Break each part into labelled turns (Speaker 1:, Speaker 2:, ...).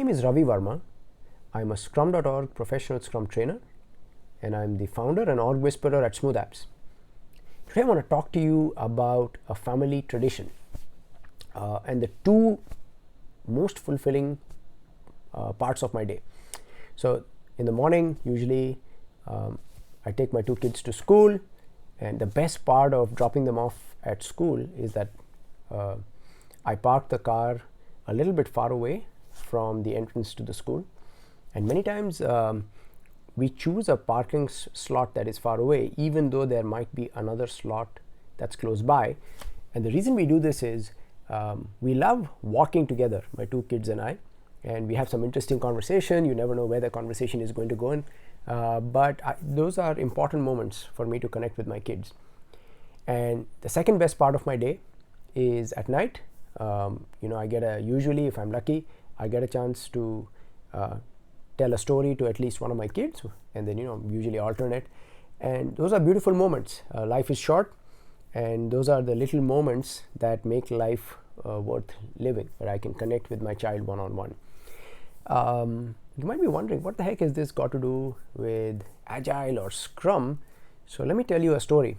Speaker 1: name is Ravi Verma. I'm a Scrum.org professional Scrum trainer, and I'm the founder and org whisperer at Smooth Apps. Today I want to talk to you about a family tradition and the two most fulfilling parts of my day. So in the morning, usually I take my two kids to school, and the best part of dropping them off at school is that I park the car a little bit far away from the entrance to the school, and many times we choose a parking slot that is far away even though there might be another slot that's close by. And the reason we do this is we love walking together, my two kids and I, and we have some interesting conversation. You never know where the conversation is going to go in, but those are important moments for me to connect with my kids. And the second best part of my day is at night. I get usually, if I'm lucky, I get a chance to tell a story to at least one of my kids, and then usually alternate. And those are beautiful moments. Life is short, and those are the little moments that make life worth living, where I can connect with my child one-on-one. You might be wondering, what the heck has this got to do with Agile or Scrum? So let me tell you a story.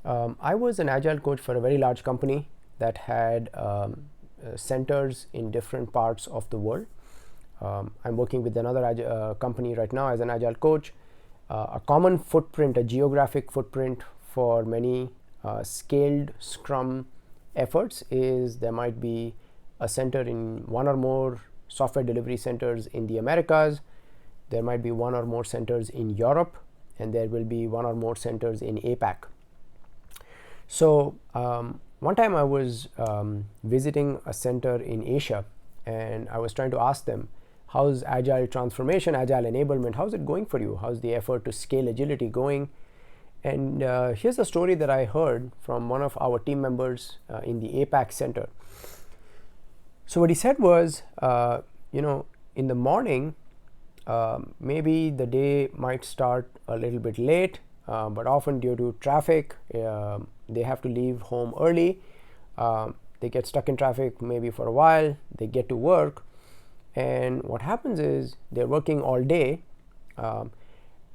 Speaker 1: I was an Agile coach for a very large company that had centers in different parts of the world. I'm working with another company right now as an Agile coach. A common footprint, a geographic footprint for many scaled Scrum efforts is there might be a center in one or more software delivery centers in the Americas. There might be one or more centers in Europe, and there will be one or more centers in APAC. So one time I was visiting a center in Asia, and I was trying to ask them, how's Agile transformation, Agile enablement, how's it going for you? How's the effort to scale agility going? And here's a story that I heard from one of our team members in the APAC center. So what he said was, in the morning, maybe the day might start a little bit late, but often due to traffic, they have to leave home early. They get stuck in traffic maybe for a while, they get to work, and what happens is they're working all day.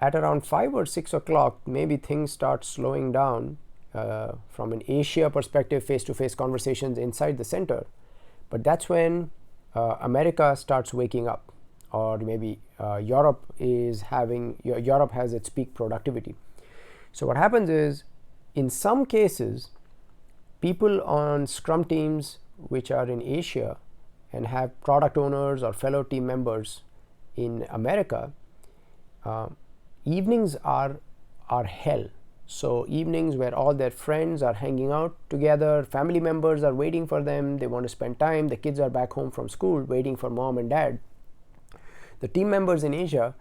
Speaker 1: At around 5 or 6 o'clock, maybe things start slowing down from an Asia perspective, face-to-face conversations inside the center. But that's when America starts waking up, or maybe Europe has its peak productivity. So what happens is, in some cases, people on Scrum teams which are in Asia and have product owners or fellow team members in America, evenings are hell. So evenings where all their friends are hanging out together, family members are waiting for them, they want to spend time, the kids are back home from school waiting for mom and dad. The team members in Asia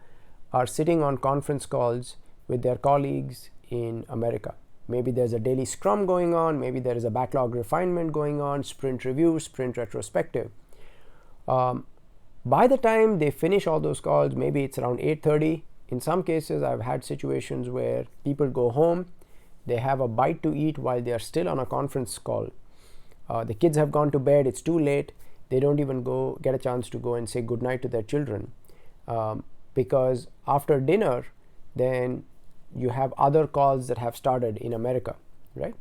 Speaker 1: are sitting on conference calls with their colleagues in America. Maybe there's a daily Scrum going on, maybe there is a backlog refinement going on, sprint review, sprint retrospective. By the time they finish all those calls, maybe it's around 8:30. In some cases, I've had situations where people go home, they have a bite to eat while they are still on a conference call. The kids have gone to bed, it's too late, they don't even get a chance to go and say goodnight to their children, because after dinner, then you have other calls that have started in America, right?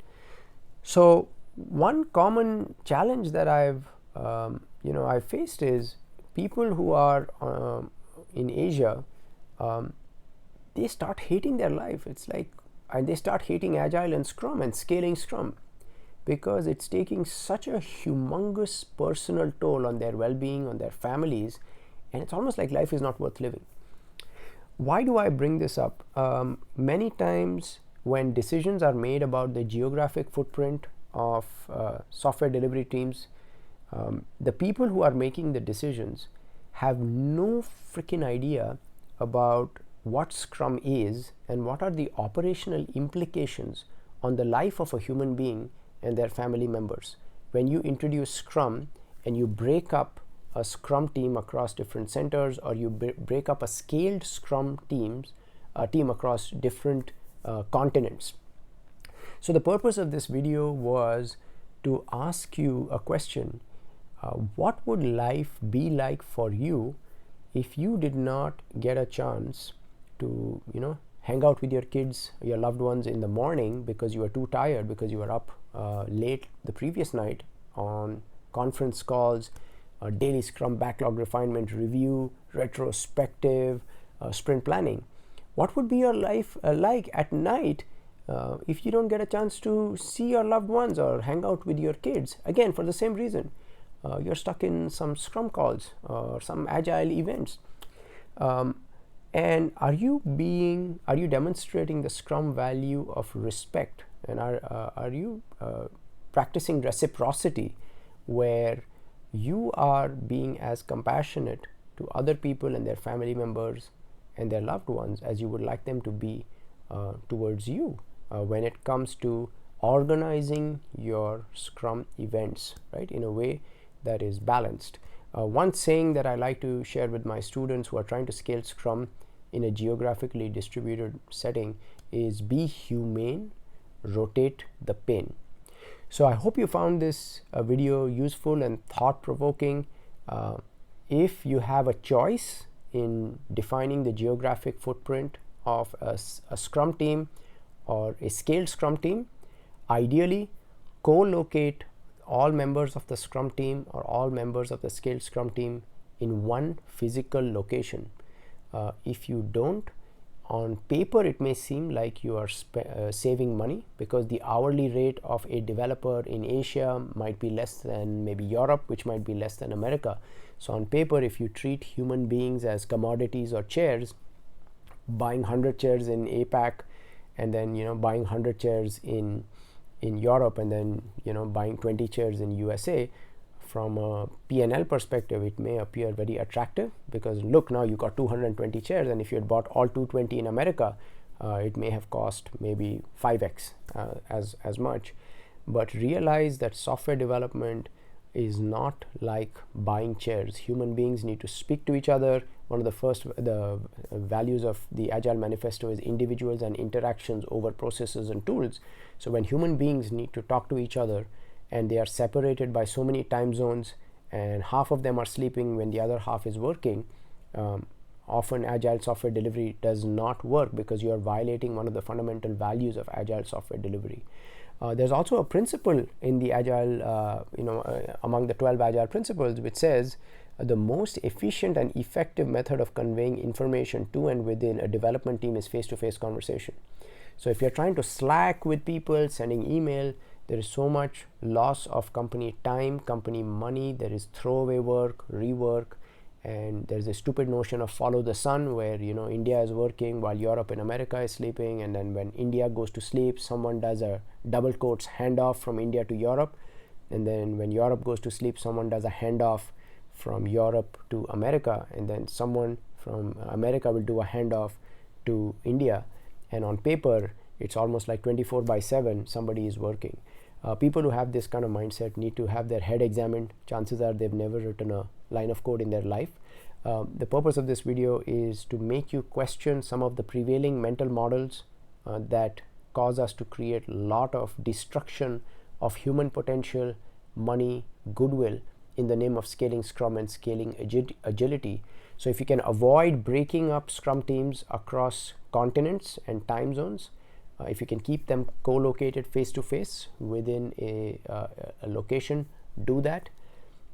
Speaker 1: So one common challenge that I've faced is people who are in Asia, they start hating their life. And they start hating Agile and Scrum and scaling Scrum, because it's taking such a humongous personal toll on their well-being, on their families, and it's almost like life is not worth living. Why do I bring this up? Many times when decisions are made about the geographic footprint of software delivery teams, the people who are making the decisions have no freaking idea about what Scrum is and what are the operational implications on the life of a human being and their family members. When you introduce Scrum and you break up a Scrum team across different centers, or you break up a scaled Scrum team across different continents. So the purpose of this video was to ask you a question. What would life be like for you if you did not get a chance to hang out with your kids, your loved ones in the morning because you were too tired, because you were up late the previous night on conference calls, daily Scrum backlog refinement review, retrospective, sprint planning, what would be your life like at night if you don't get a chance to see your loved ones or hang out with your kids? Again, for the same reason, you're stuck in some Scrum calls or some agile events. And are you demonstrating the Scrum value of respect? And are you practicing reciprocity, where you are being as compassionate to other people and their family members and their loved ones as you would like them to be towards you when it comes to organizing your Scrum events, right, in a way that is balanced? One saying that I like to share with my students who are trying to scale Scrum in a geographically distributed setting is be humane, rotate the pain. So I hope you found this video useful and thought-provoking. If you have a choice in defining the geographic footprint of a Scrum team or a scaled Scrum team, ideally co-locate all members of the Scrum team or all members of the scaled Scrum team in one physical location. If you don't, on paper it may seem like you are saving money, because the hourly rate of a developer in Asia might be less than maybe Europe, which might be less than America. So on paper, if you treat human beings as commodities or chairs, buying 100 chairs in APAC and then buying 100 chairs in Europe and then buying 20 chairs in USA, from a P&L perspective it may appear very attractive, because look, now you got 220 chairs, and if you had bought all 220 in America, it may have cost maybe 5x as much. But realize that software development is not like buying chairs. Human beings need to speak to each other. One of the values of the Agile Manifesto is individuals and interactions over processes and tools. So when human beings need to talk to each other and they are separated by so many time zones and half of them are sleeping when the other half is working, often Agile software delivery does not work, because you are violating one of the fundamental values of Agile software delivery. There's also a principle in the Agile, among the 12 Agile principles, which says the most efficient and effective method of conveying information to and within a development team is face-to-face conversation. So if you're trying to Slack with people, sending email, there is so much loss of company time, company money. There is throwaway work, rework, and there's a stupid notion of follow the sun, where India is working while Europe and America is sleeping, and then when India goes to sleep, someone does a double quotes handoff from India to Europe, and then when Europe goes to sleep, someone does a handoff from Europe to America, and then someone from America will do a handoff to India, and on paper it's almost like 24/7 somebody is working. People who have this kind of mindset need to have their head examined. Chances are they've never written a line of code in their life. The purpose of this video is to make you question some of the prevailing mental models that cause us to create a lot of destruction of human potential, money, goodwill in the name of scaling Scrum and scaling agility. So if you can avoid breaking up Scrum teams across continents and time zones, if you can keep them co-located face-to-face within a location, do that.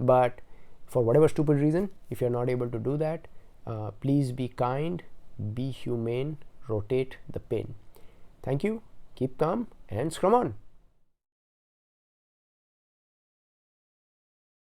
Speaker 1: But for whatever stupid reason, if you're not able to do that, please be kind, be humane, rotate the pain. Thank you, keep calm, and Scrum on.